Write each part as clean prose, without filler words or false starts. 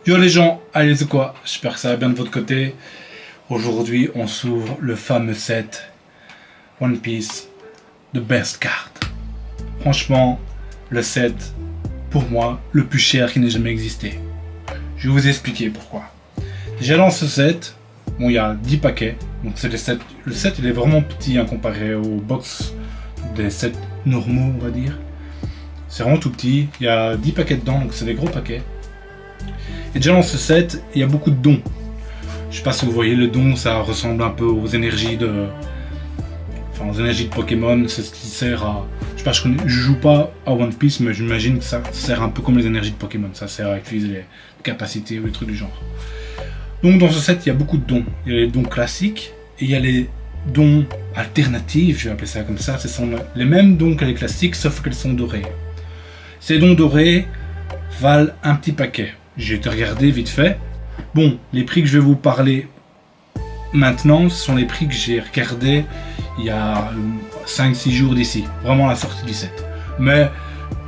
Yo les gens, allez c'est quoi? J'espère que ça va bien de votre côté. Aujourd'hui on s'ouvre le fameux set One Piece de Best Card. Franchement, le set pour moi le plus cher qui n'ait jamais existé. Je vais vous expliquer pourquoi. Déjà dans ce set, bon, il y a 10 paquets. Donc c'est le set il est vraiment petit hein, comparé aux box des sets normaux on va dire. C'est vraiment tout petit, il y a 10 paquets dedans donc c'est des gros paquets. Et déjà dans ce set, il y a beaucoup de dons. Je sais pas si vous voyez le don, ça ressemble un peu aux énergies de... Enfin aux énergies de Pokémon, c'est ce qui sert à... Je sais pas, je joue pas à One Piece, mais j'imagine que ça sert un peu comme les énergies de Pokémon. Ça sert à utiliser les capacités ou les trucs du genre. Donc dans ce set, il y a beaucoup de dons. Il y a les dons classiques et il y a les dons alternatifs, je vais appeler ça comme ça. Ce sont les mêmes dons que les classiques, sauf qu'elles sont dorées. Ces dons dorés valent un petit paquet. J'ai été regarder vite fait. Bon, les prix que je vais vous parler maintenant, ce sont les prix que j'ai regardés il y a 5-6 jours d'ici. Vraiment à la sortie du set. Mais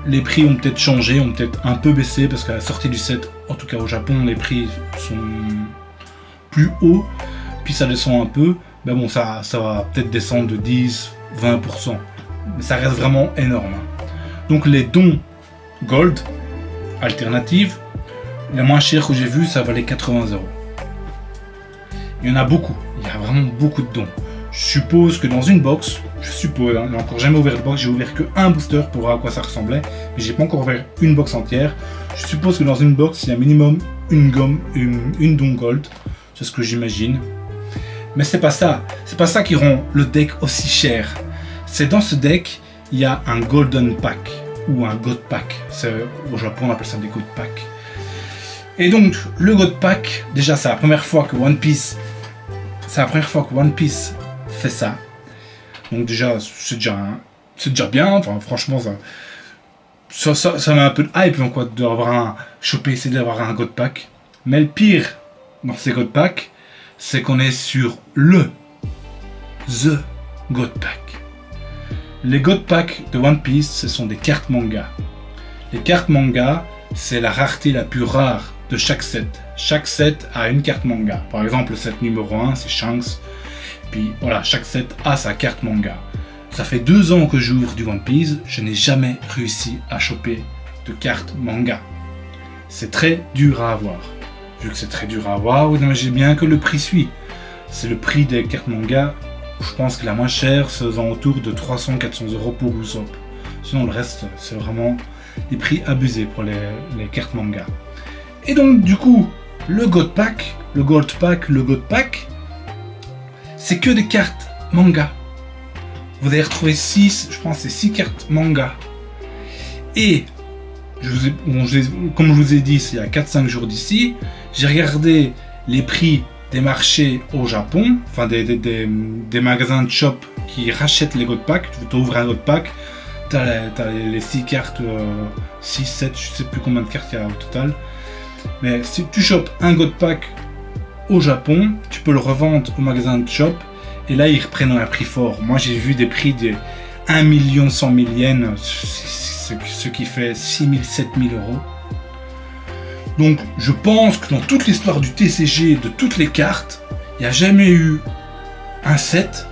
les prix ont peut-être changé, ont peut-être un peu baissé parce qu'à la sortie du set, en tout cas au Japon, les prix sont plus hauts. Puis ça descend un peu. Mais bon, ça va peut-être descendre de 10-20%. Mais ça reste vraiment énorme. Donc les dons Gold, alternatives, la moins chère que j'ai vue, ça valait 80 €. Il y en a beaucoup, il y a vraiment beaucoup de dons. Je suppose que dans une box, je suppose, hein, j'ai encore jamais ouvert de box, j'ai ouvert que un booster pour voir à quoi ça ressemblait, mais j'ai pas encore ouvert une box entière. Je suppose que dans une box, il y a minimum une gomme, une don gold, c'est ce que j'imagine. Mais c'est pas ça qui rend le deck aussi cher. C'est dans ce deck, il y a un golden pack ou un god pack. Au Japon, on appelle ça des god packs. Et donc, le God Pack, déjà, c'est la première fois que One Piece fait ça. Donc déjà, c'est déjà bien. Enfin, franchement, ça met un peu de hype, donc, quoi, essayer d'avoir un God Pack. Mais le pire dans ces God Packs, c'est qu'on est sur The God Pack. Les God Packs de One Piece, ce sont des cartes manga. Les cartes manga, c'est la rareté la plus rare de chaque set. Chaque set a une carte manga. Par exemple, le set numéro 1, c'est Shanks. Puis voilà, chaque set a sa carte manga. Ça fait 2 ans que j'ouvre du One Piece, je n'ai jamais réussi à choper de carte manga. C'est très dur à avoir. Vu que c'est très dur à avoir, vous imaginez bien que le prix suit. C'est le prix des cartes manga. Je pense que la moins chère, c'est aux alentours de 300-400 € pour Usopp. Sinon, le reste, c'est vraiment des prix abusés pour les cartes manga. Et donc du coup, le God Pack, c'est que des cartes manga. Vous allez retrouver 6, je pense c'est 6 cartes manga. Et, comme je vous ai dit, c'est il y a 4-5 jours d'ici, j'ai regardé les prix des marchés au Japon, enfin des magasins de shop qui rachètent les God Pack. Tu ouvres un God Pack, tu as les 6 cartes, 6, 7, je sais plus combien de cartes il y a au total. Mais si tu chopes un God Pack au Japon, tu peux le revendre au magasin de shop et là ils reprennent un prix fort. Moi j'ai vu des prix de 1 100 000 yens, ce qui fait 6 000, 7 000 €. Donc je pense que dans toute l'histoire du TCG, de toutes les cartes, il n'y a jamais eu un set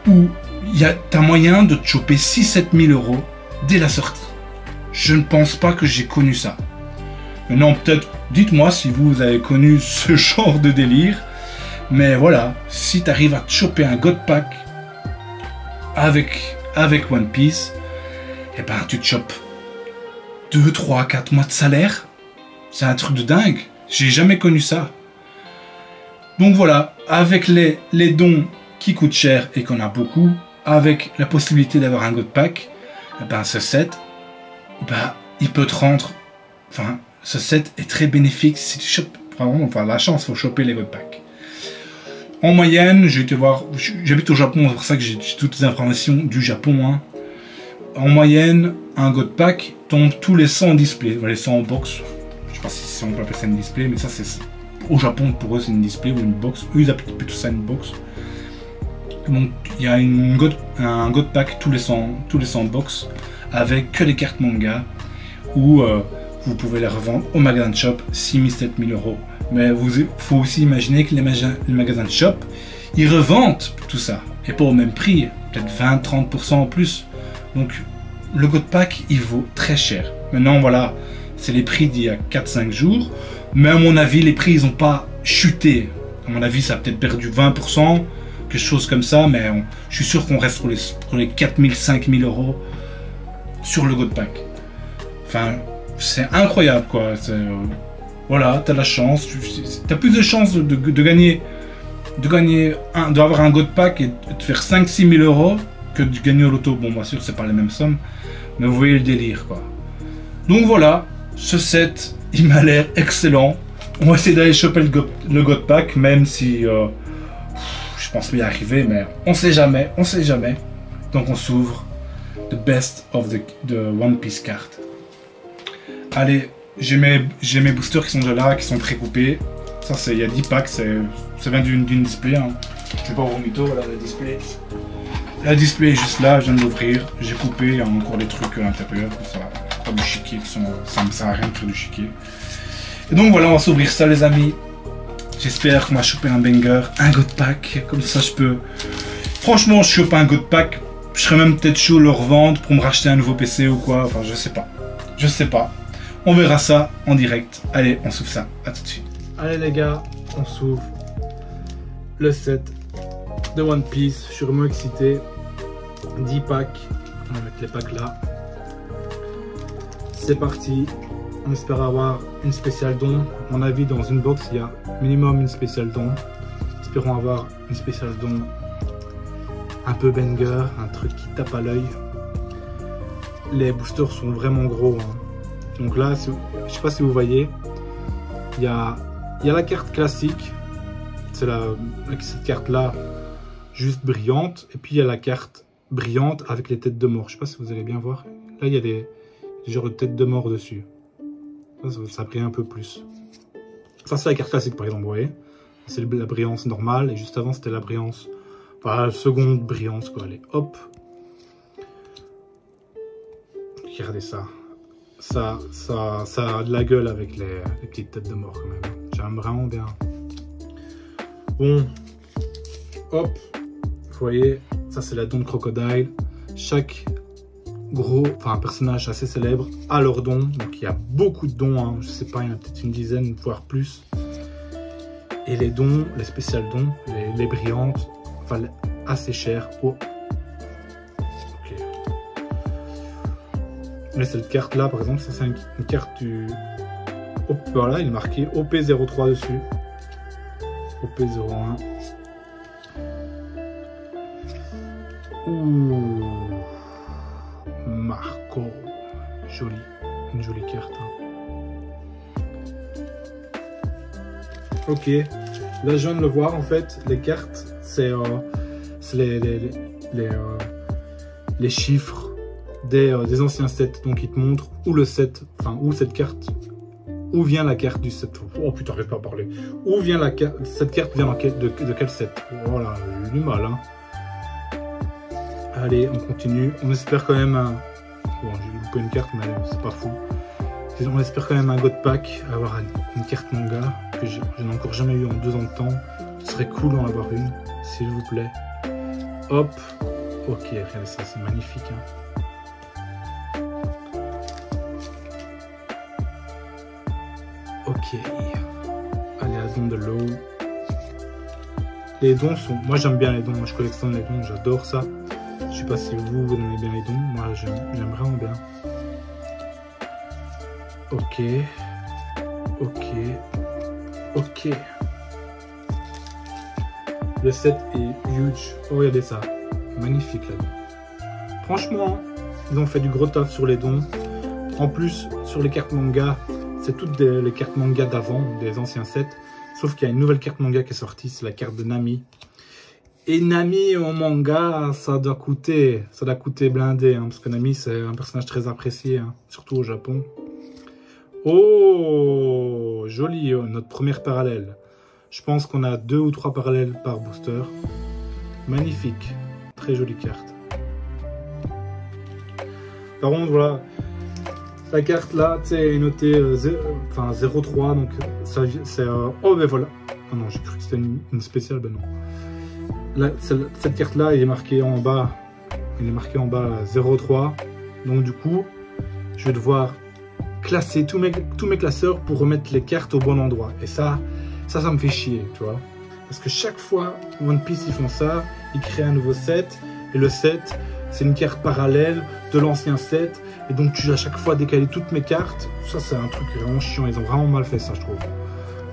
où tu as moyen de te choper 6-7 000 € dès la sortie. Je ne pense pas que j'ai connu ça. Maintenant, peut-être, dites-moi si vous avez connu ce genre de délire. Mais voilà, si tu arrives à te choper un God Pack avec One Piece, et ben tu te chopes 2, 3, 4 mois de salaire. C'est un truc de dingue. J'ai jamais connu ça. Donc voilà, avec les dons qui coûtent cher et qu'on a beaucoup, avec la possibilité d'avoir un God Pack, et ben ce set, ben, il peut te rendre... Enfin, ce set est très bénéfique si tu chopes, vraiment, enfin la chance, il faut choper les God Pack. En moyenne, j'ai été voir, j'habite au Japon, c'est pour ça que j'ai toutes les informations du Japon. Hein. En moyenne, un God Pack tombe tous les 100 displays, les 100 box. Je sais pas si on peut appeler ça une display, mais ça c'est au Japon pour eux c'est une display ou une box. Eux ils appellent plutôt ça une box. Donc il y a un God Pack tous les 100 box avec que les cartes manga ou vous pouvez les revendre au magasin de shop 6 000, 7 000 euros. Mais il faut aussi imaginer que les magasins de shop, ils revendent tout ça. Et pas au même prix, peut-être 20-30% en plus. Donc le God Pack, il vaut très cher. Maintenant, voilà, c'est les prix d'il y a 4-5 jours. Mais à mon avis, les prix, ils n'ont pas chuté. À mon avis, ça a peut-être perdu 20%, quelque chose comme ça. Mais je suis sûr qu'on reste pour les 4 000, 5 000 euros sur le God Pack. Enfin, c'est incroyable, quoi. Voilà, t'as la chance. T'as plus de chances de gagner, d'avoir un God Pack et de faire 5-6 000 euros que de gagner au loto. Bon, bien sûr, c'est pas les mêmes sommes. Mais vous voyez le délire, quoi. Donc voilà, ce set, il m'a l'air excellent. On va essayer d'aller choper le God Pack, même si je pense pas y arriver, mais on sait jamais, on sait jamais. Donc on s'ouvre the best of the One Piece card. Allez, j'ai mes boosters qui sont déjà là, qui sont précoupés. Ça, il y a 10 packs, ça vient d'une display. Hein. Je vais pas vous mytho, voilà la display. La display est juste là, je viens de l'ouvrir. J'ai coupé, il y a encore des trucs à l'intérieur. Ça, pas du chiquier, ça me sert à rien de faire du chiquier. Et donc voilà, on va s'ouvrir ça, les amis. J'espère qu'on va choper un banger, un God Pack. Comme ça, je peux. Franchement, je chope un God Pack. Je serais même peut-être chaud de le revendre pour me racheter un nouveau PC ou quoi. Enfin, je sais pas. Je sais pas. On verra ça en direct. Allez, on s'ouvre ça. À tout de suite. Allez, les gars, on s'ouvre le set de One Piece. Je suis vraiment excité. 10 packs. On va mettre les packs là. C'est parti. On espère avoir une spéciale don. À mon avis, dans une box, il y a minimum une spéciale don. Espérons avoir une spéciale don un peu banger, un truc qui tape à l'œil. Les boosters sont vraiment gros. Hein. Donc là, je sais pas si vous voyez, il y a la carte classique. C'est cette carte-là, juste brillante. Et puis il y a la carte brillante avec les têtes de mort. Je sais pas si vous allez bien voir. Là, il y a des genres de têtes de mort dessus. Ça brille un peu plus. Ça, c'est la carte classique, par exemple, vous voyez. C'est la brillance normale. Et juste avant, c'était la brillance. Enfin, la seconde brillance, quoi. Allez, hop. Regardez ça. Ça a de la gueule avec les petites têtes de mort, quand même. J'aime vraiment bien. Bon. Hop. Vous voyez, ça, c'est la don de Crocodile. Chaque un personnage assez célèbre a leur don, donc il y a beaucoup de dons, hein. Je sais pas, il y en a peut-être une dizaine, voire plus. Et les dons, les spéciales dons, les brillantes, valent assez cher. Oh. Ok. Mais cette carte là, par exemple, ça c'est une carte du. Hop, voilà, il est marqué OP03 dessus. OP01. Ouh. Marco, joli, une jolie carte. Hein. Ok, là je viens de le voir en fait, les cartes, c'est les chiffres des anciens sets, donc ils te montrent où le set, enfin où cette carte, où vient la carte du set. Oh putain, j'arrive pas à parler. Où vient cette carte vient de quel set? Voilà, j'ai eu du mal. Hein. Allez, on continue. On espère quand même un. Bon, j'ai loupé une carte, mais c'est pas fou. On espère quand même un God Pack, avoir une carte manga que je n'ai encore jamais eu en 2 ans de temps. Ce serait cool d'en avoir une, s'il vous plaît. Hop. Ok, regardez ça, c'est magnifique. Hein. Ok. Allez, la don de l'eau. Les dons sont. Moi, j'aime bien les dons. Moi, je collectionne les dons. J'adore ça. Je sais pas si vous aimez bien les dons. Moi, j'aime vraiment bien. Ok. Ok. Ok. Le set est huge. Oh, regardez ça. Magnifique là-dedans. Franchement, ils ont fait du gros taf sur les dons. En plus, sur les cartes manga, c'est toutes les cartes manga d'avant, des anciens sets. Sauf qu'il y a une nouvelle carte manga qui est sortie, c'est la carte de Nami. Et Nami en manga, ça doit coûter blindé, hein, parce que Nami c'est un personnage très apprécié, hein, surtout au Japon. Oh, joli, notre première parallèle. Je pense qu'on a 2 ou 3 parallèles par booster. Magnifique, très jolie carte. Par contre, voilà, La carte là, tu sais, est notée 0,3, donc c'est... oh ben voilà. Oh non, j'ai cru que c'était une spéciale, ben non. Là, cette carte là, il est marqué en bas 0,3. Donc du coup, je vais devoir classer tous mes classeurs pour remettre les cartes au bon endroit. Et ça me fait chier, tu vois. Parce que chaque fois, One Piece, ils font ça, ils créent un nouveau set, et le set, c'est une carte parallèle de l'ancien set, et donc tu dois à chaque fois décaler toutes mes cartes. Ça, c'est un truc vraiment chiant, ils ont vraiment mal fait ça, je trouve.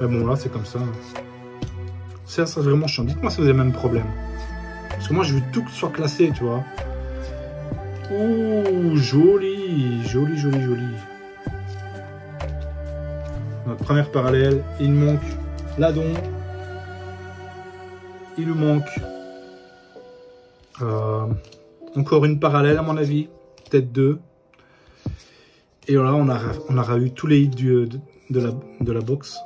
Mais bon, là, c'est comme ça. Ça, c'est vraiment chiant. Dites-moi si vous avez le même problème. Parce que moi, je veux tout que ce soit classé, tu vois. Ouh, joli, joli, joli, joli. Notre première parallèle, il manque l'Adon. Il nous manque encore une parallèle à mon avis, peut-être 2. Et voilà, on aura eu tous les hits de la box.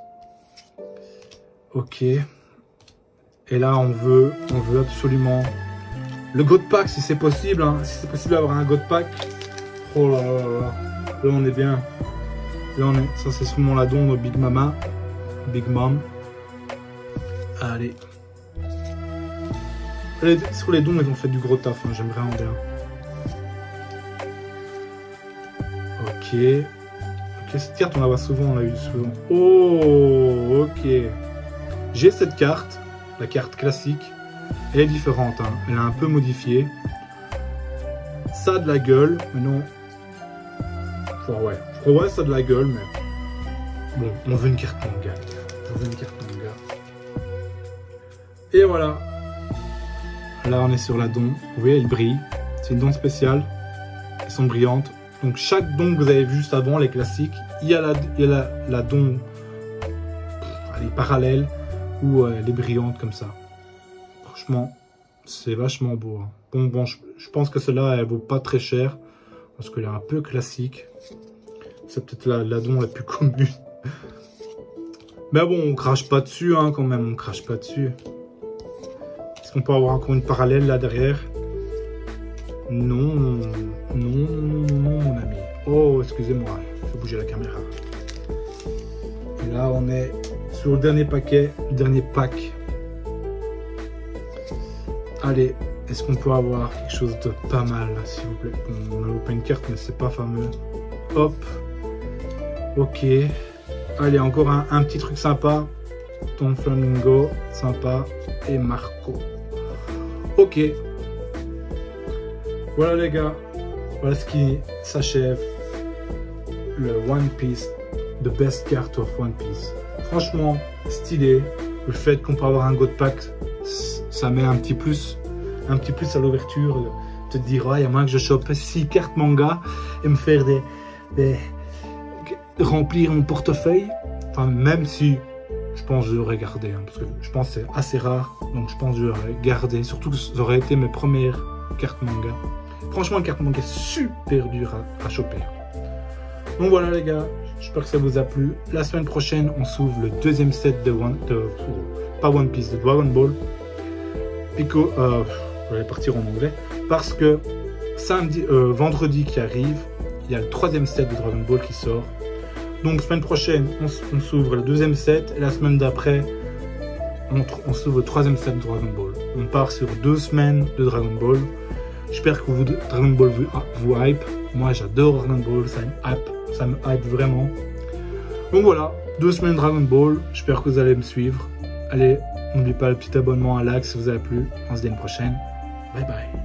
Ok. Et là, on veut absolument le God Pack si c'est possible. Hein. Si c'est possible d'avoir un God Pack. Oh là là là. Là, on est bien. Là, on est. Ça, c'est sûrement la don de Big Mama. Big Mom. Allez. Sur les dons, ils ont fait du gros taf. Hein. J'aime vraiment bien. Ok. Ok, cette carte, on la voit souvent. On l'a eu souvent. Oh, ok. J'ai cette carte. La carte classique. Elle est différente. Hein. Elle est un peu modifiée. Ça a de la gueule. Mais non. Ouais, ça a de la gueule. Mais bon, on veut une carte manga. On veut une carte manga. Et voilà. Là, on est sur la don. Vous voyez, elle brille. C'est une don spéciale. Elles sont brillantes. Donc, chaque don que vous avez vu juste avant, les classiques, il y a la don elle est parallèle ou elle est brillante comme ça. Franchement, c'est vachement beau. Hein. Bon, je pense que celle-là, elle vaut pas très cher parce qu'elle est un peu classique. C'est peut-être la don la plus commune. Mais bon, on crache pas dessus, hein, quand même. On crache pas dessus. On peut avoir encore une parallèle là derrière. Non, mon ami. Oh, excusez-moi, il faut bouger la caméra. Et là, on est sur le dernier paquet, le dernier pack. Allez, est-ce qu'on peut avoir quelque chose de pas mal, s'il vous plaît? Bon, on n'a pas une carte, mais c'est pas fameux. Hop. Ok. Allez, encore un petit truc sympa. Ton Flamingo, sympa. Et Marco. Ok. Voilà les gars. Voilà ce qui s'achève. Le One Piece. The best card of One Piece. Franchement, stylé. Le fait qu'on peut avoir un God Pack, ça met un petit plus à l'ouverture. Te dire, il y a moyen que je chope 6 cartes manga et me faire remplir mon portefeuille. Enfin, même si je pense que je l'aurais gardé, hein, parce que je pense que c'est assez rare, donc je pense que je l'aurais gardé, surtout que ça aurait été mes premières cartes manga. Franchement, une carte manga est super dure à choper. Donc voilà les gars, j'espère que ça vous a plu. La semaine prochaine, on s'ouvre le deuxième set pas One Piece, de Dragon Ball. Pico, je vais partir en anglais, parce que vendredi qui arrive, il y a le troisième set de Dragon Ball qui sort. Donc semaine prochaine, on s'ouvre le deuxième set, et la semaine d'après, on s'ouvre le troisième set de Dragon Ball. On part sur 2 semaines de Dragon Ball. J'espère que Dragon Ball vous hype. Moi j'adore Dragon Ball, ça me hype vraiment. Donc voilà, 2 semaines Dragon Ball, j'espère que vous allez me suivre. Allez, n'oubliez pas le petit abonnement, un like si vous avez plu. On se dit à une prochaine. Bye bye.